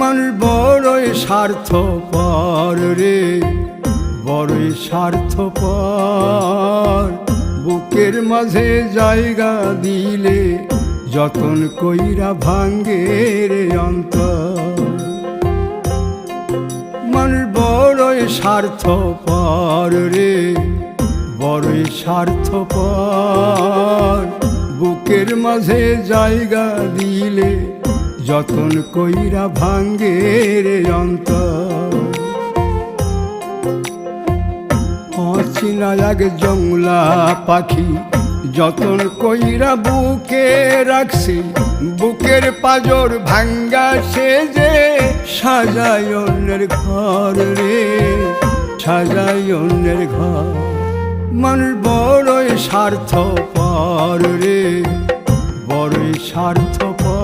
মানুষ বড়ই স্বার্থপর রে, বড়ই স্বার্থপর। বুকের মাঝে জায়গা দিলে যতন কইরা ভাঙ্গে রে অন্তর। মানুষ বড়ই স্বার্থপর রে, বড়ই স্বার্থপর। বুকের মাঝে জায়গা দিলে যতন কইরা ভাঙ্গে রে অন্তর। অচিনা এক জংলা পাখি যতন কইরা বুকে রাখছি, বুকের পাজর ভাঙ্গা সে যে সাজায় অন্যের ঘর রে, সাজায় অন্যের ঘর। মানুষ বড়ই স্বার্থপর রে, বড়ই স্বার্থপর।